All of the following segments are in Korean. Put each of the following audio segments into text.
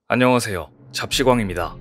안녕하세요. 잡시광입니다.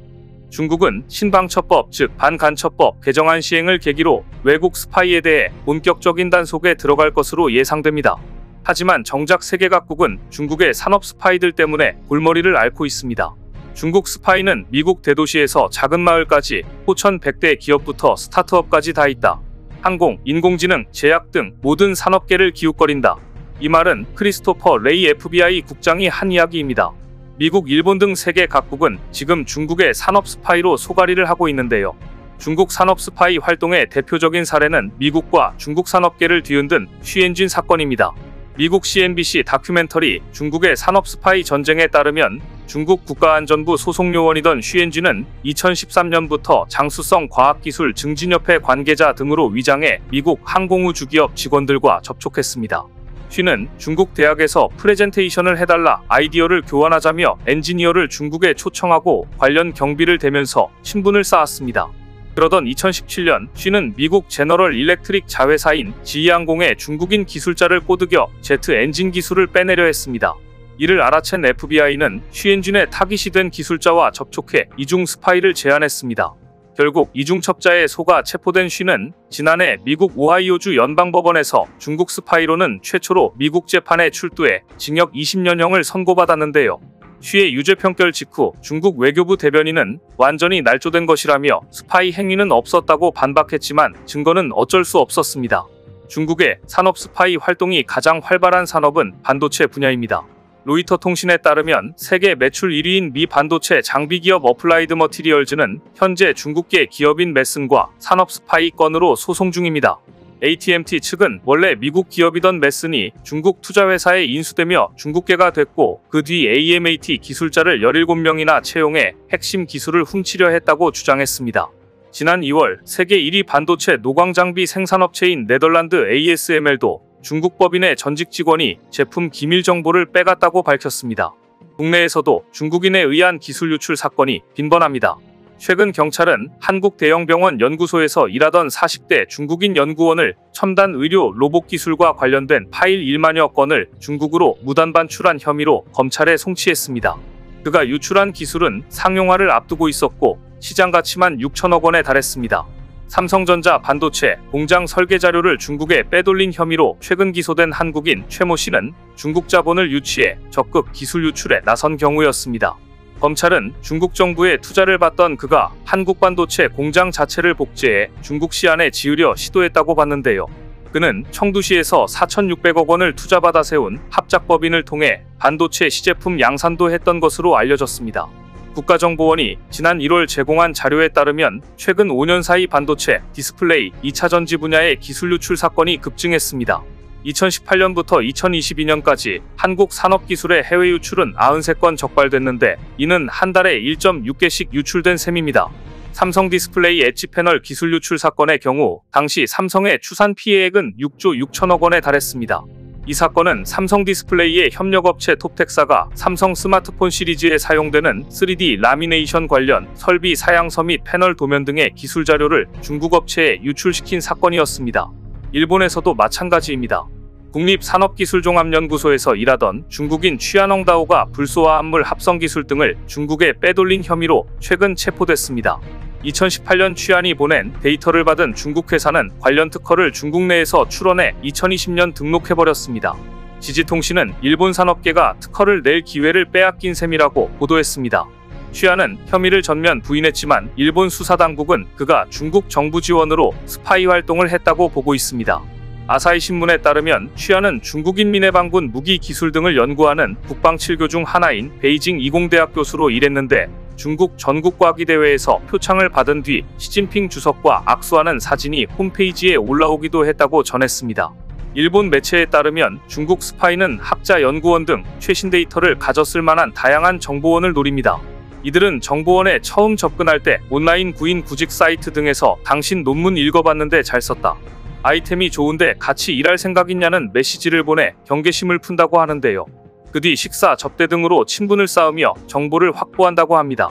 중국은 신방처법 즉 반간첩법 개정안 시행을 계기로 외국 스파이에 대해 본격적인 단속에 들어갈 것으로 예상됩니다. 하지만 정작 세계 각국은 중국의 산업 스파이들 때문에 골머리를 앓고 있습니다. 중국 스파이는 미국 대도시에서 작은 마을까지 포천 100대 기업부터 스타트업까지 다 있다. 항공, 인공지능, 제약 등 모든 산업계를 기웃거린다. 이 말은 크리스토퍼 레이 FBI 국장이 한 이야기입니다. 미국, 일본 등 세계 각국은 지금 중국의 산업 스파이로 소가리를 하고 있는데요. 중국 산업 스파이 활동의 대표적인 사례는 미국과 중국 산업계를 뒤흔든 쉬엔쥔 사건입니다. 미국 CNBC 다큐멘터리 중국의 산업 스파이 전쟁에 따르면 중국 국가안전부 소속요원이던 쉬엔쥔은 2013년부터 장수성 과학기술 증진협회 관계자 등으로 위장해 미국 항공우주기업 직원들과 접촉했습니다. 쉬는 중국 대학에서 프레젠테이션을 해달라 아이디어를 교환하자며 엔지니어를 중국에 초청하고 관련 경비를 대면서 신분을 쌓았습니다. 그러던 2017년 쉬는 미국 제너럴 일렉트릭 자회사인 지이항공의 중국인 기술자를 꼬드겨 제트 엔진 기술을 빼내려 했습니다. 이를 알아챈 FBI는 쉬엔쥔의 타깃이 된 기술자와 접촉해 이중 스파이를 제안했습니다. 결국 이중첩자의 소가 체포된 쉬는 지난해 미국 오하이오주 연방법원에서 중국 스파이로는 최초로 미국 재판에 출두해 징역 20년형을 선고받았는데요. 쉬의 유죄 판결 직후 중국 외교부 대변인은 완전히 날조된 것이라며 스파이 행위는 없었다고 반박했지만 증거는 어쩔 수 없었습니다. 중국의 산업 스파이 활동이 가장 활발한 산업은 반도체 분야입니다. 로이터 통신에 따르면 세계 매출 1위인 미 반도체 장비 기업 어플라이드 머티리얼즈는 현재 중국계 기업인 메슨과 산업 스파이 건으로 소송 중입니다. AT&T 측은 원래 미국 기업이던 메슨이 중국 투자회사에 인수되며 중국계가 됐고 그 뒤 AMAT 기술자를 17명이나 채용해 핵심 기술을 훔치려 했다고 주장했습니다. 지난 2월 세계 1위 반도체 노광장비 생산업체인 네덜란드 ASML도 중국 법인의 전직 직원이 제품 기밀 정보를 빼갔다고 밝혔습니다. 국내에서도 중국인에 의한 기술 유출 사건이 빈번합니다. 최근 경찰은 한국 대형병원 연구소에서 일하던 40대 중국인 연구원을 첨단 의료 로봇 기술과 관련된 파일 1만여 건을 중국으로 무단 반출한 혐의로 검찰에 송치했습니다. 그가 유출한 기술은 상용화를 앞두고 있었고 시장 가치만 6천억 원에 달했습니다. 삼성전자 반도체 공장 설계 자료를 중국에 빼돌린 혐의로 최근 기소된 한국인 최모 씨는 중국 자본을 유치해 적극 기술 유출에 나선 경우였습니다. 검찰은 중국 정부의 투자를 받던 그가 한국 반도체 공장 자체를 복제해 중국 시안에 지으려 시도했다고 봤는데요. 그는 청두시에서 4,600억 원을 투자받아 세운 합작법인을 통해 반도체 시제품 양산도 했던 것으로 알려졌습니다. 국가정보원이 지난 1월 제공한 자료에 따르면 최근 5년 사이 반도체, 디스플레이, 2차전지 분야의 기술 유출 사건이 급증했습니다. 2018년부터 2022년까지 한국 산업기술의 해외 유출은 93건 적발됐는데 이는 한 달에 1.6개씩 유출된 셈입니다. 삼성 디스플레이 엣지 패널 기술 유출 사건의 경우 당시 삼성의 추산 피해액은 6조 6천억 원에 달했습니다. 이 사건은 삼성 디스플레이의 협력업체 톱텍사가 삼성 스마트폰 시리즈에 사용되는 3D 라미네이션 관련 설비 사양서 및 패널 도면 등의 기술 자료를 중국 업체에 유출시킨 사건이었습니다. 일본에서도 마찬가지입니다. 국립산업기술종합연구소에서 일하던 중국인 취한홍다오가 불소와 암물 합성기술 등을 중국에 빼돌린 혐의로 최근 체포됐습니다. 2018년 취한이 보낸 데이터를 받은 중국 회사는 관련 특허를 중국 내에서 출원해 2020년 등록해버렸습니다. 지지통신은 일본 산업계가 특허를 낼 기회를 빼앗긴 셈이라고 보도했습니다. 취한은 혐의를 전면 부인했지만 일본 수사당국은 그가 중국 정부 지원으로 스파이 활동을 했다고 보고 있습니다. 아사히 신문에 따르면 취한은 중국인 민해방군 무기 기술 등을 연구하는 국방 7교 중 하나인 베이징 이공대학 교수로 일했는데 중국 전국과기대회에서 표창을 받은 뒤 시진핑 주석과 악수하는 사진이 홈페이지에 올라오기도 했다고 전했습니다. 일본 매체에 따르면 중국 스파이는 학자 연구원 등 최신 데이터를 가졌을 만한 다양한 정보원을 노립니다. 이들은 정보원에 처음 접근할 때 온라인 구인 구직 사이트 등에서 당신 논문 읽어봤는데 잘 썼다. 아이템이 좋은데 같이 일할 생각 있냐는 메시지를 보내 경계심을 푼다고 하는데요. 그 뒤 식사, 접대 등으로 친분을 쌓으며 정보를 확보한다고 합니다.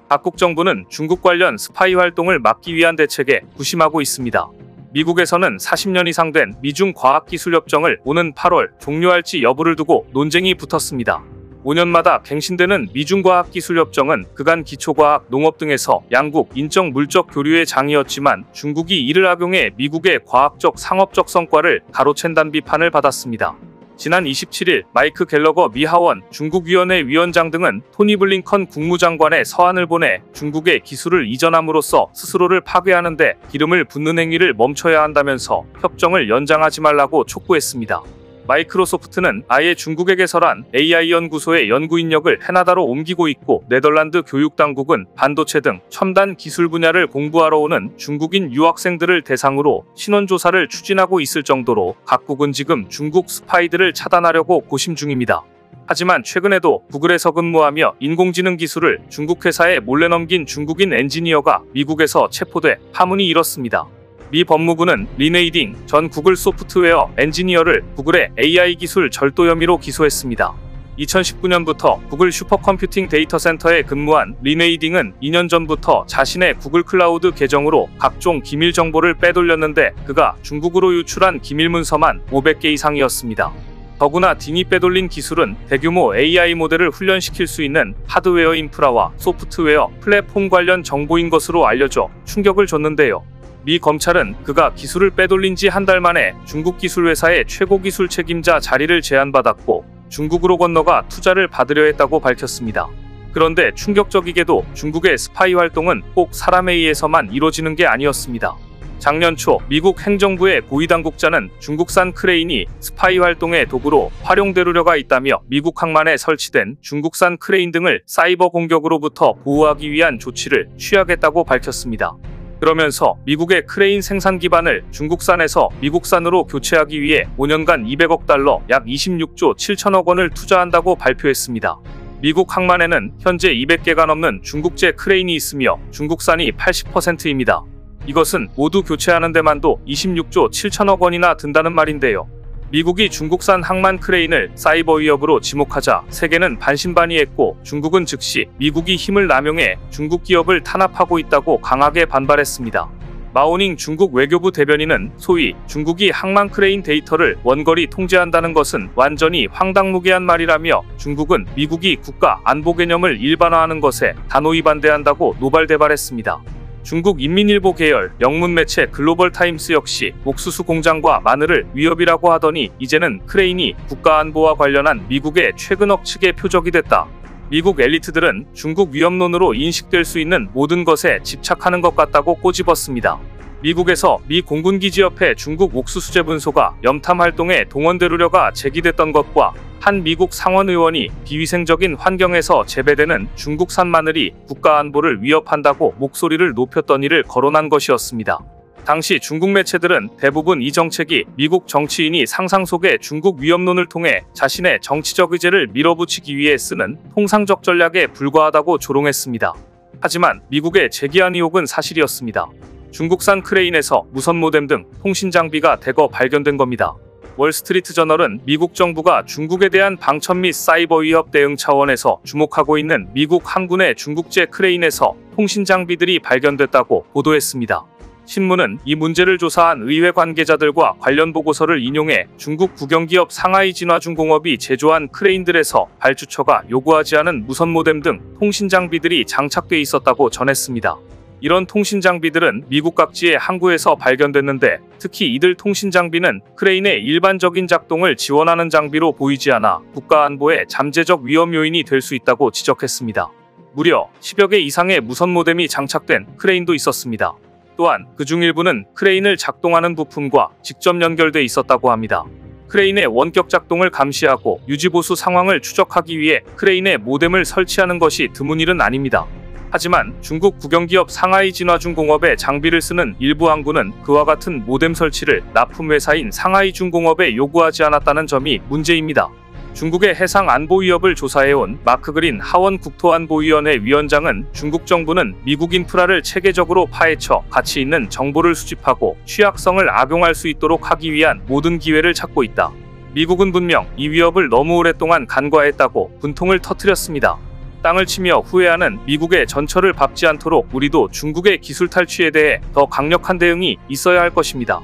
각국 정부는 중국 관련 스파이 활동을 막기 위한 대책에 구심하고 있습니다. 미국에서는 40년 이상 된 미중 과학기술협정을 오는 8월 종료할지 여부를 두고 논쟁이 붙었습니다. 5년마다 갱신되는 미중과학기술협정은 그간 기초과학, 농업 등에서 양국 인적 물적 교류의 장이었지만 중국이 이를 악용해 미국의 과학적 상업적 성과를 가로챈다는 비판을 받았습니다. 지난 27일 마이크 갤러거 미 하원 중국위원회 위원장 등은 토니 블링컨 국무장관의 서한을 보내 중국의 기술을 이전함으로써 스스로를 파괴하는 데 기름을 붓는 행위를 멈춰야 한다면서 협정을 연장하지 말라고 촉구했습니다. 마이크로소프트는 아예 중국에 개설한 AI 연구소의 연구 인력을 캐나다로 옮기고 있고 네덜란드 교육당국은 반도체 등 첨단 기술 분야를 공부하러 오는 중국인 유학생들을 대상으로 신원조사를 추진하고 있을 정도로 각국은 지금 중국 스파이들을 차단하려고 고심 중입니다. 하지만 최근에도 구글에서 근무하며 인공지능 기술을 중국 회사에 몰래 넘긴 중국인 엔지니어가 미국에서 체포돼 파문이 일었습니다. 미 법무부는 리네이딩 전 구글 소프트웨어 엔지니어를 구글의 AI 기술 절도 혐의로 기소했습니다. 2019년부터 구글 슈퍼컴퓨팅 데이터 센터에 근무한 리네이딩은 2년 전부터 자신의 구글 클라우드 계정으로 각종 기밀 정보를 빼돌렸는데 그가 중국으로 유출한 기밀 문서만 500개 이상이었습니다. 더구나 딩이 빼돌린 기술은 대규모 AI 모델을 훈련시킬 수 있는 하드웨어 인프라와 소프트웨어 플랫폼 관련 정보인 것으로 알려져 충격을 줬는데요. 미 검찰은 그가 기술을 빼돌린 지 한 달 만에 중국 기술 회사의 최고 기술 책임자 자리를 제안받았고 중국으로 건너가 투자를 받으려 했다고 밝혔습니다. 그런데 충격적이게도 중국의 스파이 활동은 꼭 사람에 의해서만 이루어지는 게 아니었습니다. 작년 초 미국 행정부의 고위당국자는 중국산 크레인이 스파이 활동의 도구로 활용되려가 있다며 미국 항만에 설치된 중국산 크레인 등을 사이버 공격으로부터 보호하기 위한 조치를 취하겠다고 밝혔습니다. 그러면서 미국의 크레인 생산 기반을 중국산에서 미국산으로 교체하기 위해 5년간 200억 달러 약 26조 7천억 원을 투자한다고 발표했습니다. 미국 항만에는 현재 200개가 넘는 중국제 크레인이 있으며 중국산이 80%입니다. 이것은 모두 교체하는 데만도 26조 7천억 원이나 든다는 말인데요. 미국이 중국산 항만 크레인을 사이버 위협으로 지목하자 세계는 반신반의했고 중국은 즉시 미국이 힘을 남용해 중국 기업을 탄압하고 있다고 강하게 반발했습니다. 마오닝 중국 외교부 대변인은 소위 중국이 항만 크레인 데이터를 원거리 통제한다는 것은 완전히 황당무계한 말이라며 중국은 미국이 국가 안보 개념을 일반화하는 것에 단호히 반대한다고 노발대발했습니다. 중국 인민일보 계열 영문 매체 글로벌타임스 역시 옥수수 공장과 마늘을 위협이라고 하더니 이제는 크레인이 국가안보와 관련한 미국의 최근 억측의 표적이 됐다. 미국 엘리트들은 중국 위협론으로 인식될 수 있는 모든 것에 집착하는 것 같다고 꼬집었습니다. 미국에서 미 공군기지 옆에 중국 옥수수재 분소가 염탐 활동에 동원되려가 제기됐던 것과 한 미국 상원 의원이 비위생적인 환경에서 재배되는 중국산 마늘이 국가안보를 위협한다고 목소리를 높였던 일을 거론한 것이었습니다. 당시 중국 매체들은 대부분 이 정책이 미국 정치인이 상상 속의 중국 위협론을 통해 자신의 정치적 의제를 밀어붙이기 위해 쓰는 통상적 전략에 불과하다고 조롱했습니다. 하지만 미국의 제기한 의혹은 사실이었습니다. 중국산 크레인에서 무선 모뎀 등 통신 장비가 대거 발견된 겁니다. 월스트리트 저널은 미국 정부가 중국에 대한 방천 및 사이버 위협 대응 차원에서 주목하고 있는 미국 항군의 중국제 크레인에서 통신 장비들이 발견됐다고 보도했습니다. 신문은 이 문제를 조사한 의회 관계자들과 관련 보고서를 인용해 중국 국영기업 상하이 진화중공업이 제조한 크레인들에서 발주처가 요구하지 않은 무선 모뎀 등 통신 장비들이 장착돼 있었다고 전했습니다. 이런 통신 장비들은 미국 각지의 항구에서 발견됐는데 특히 이들 통신 장비는 크레인의 일반적인 작동을 지원하는 장비로 보이지 않아 국가안보에 잠재적 위험 요인이 될 수 있다고 지적했습니다. 무려 10여 개 이상의 무선 모뎀이 장착된 크레인도 있었습니다. 또한 그중 일부는 크레인을 작동하는 부품과 직접 연결돼 있었다고 합니다. 크레인의 원격 작동을 감시하고 유지보수 상황을 추적하기 위해 크레인에 모뎀을 설치하는 것이 드문 일은 아닙니다. 하지만 중국 국영기업 상하이 진화중공업의 장비를 쓰는 일부 항구는 그와 같은 모뎀 설치를 납품회사인 상하이중공업에 요구하지 않았다는 점이 문제입니다. 중국의 해상 안보 위협을 조사해온 마크 그린 하원 국토안보위원회 위원장은 중국 정부는 미국 인프라를 체계적으로 파헤쳐 가치 있는 정보를 수집하고 취약성을 악용할 수 있도록 하기 위한 모든 기회를 찾고 있다. 미국은 분명 이 위협을 너무 오랫동안 간과했다고 분통을 터뜨렸습니다. 땅을 치며 후회하는 미국의 전철을 밟지 않도록 우리도 중국의 기술 탈취에 대해 더 강력한 대응이 있어야 할 것입니다.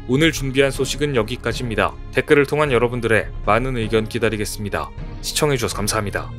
오늘 준비한 소식은 여기까지입니다. 댓글을 통한 여러분들의 많은 의견 기다리겠습니다. 시청해주셔서 감사합니다.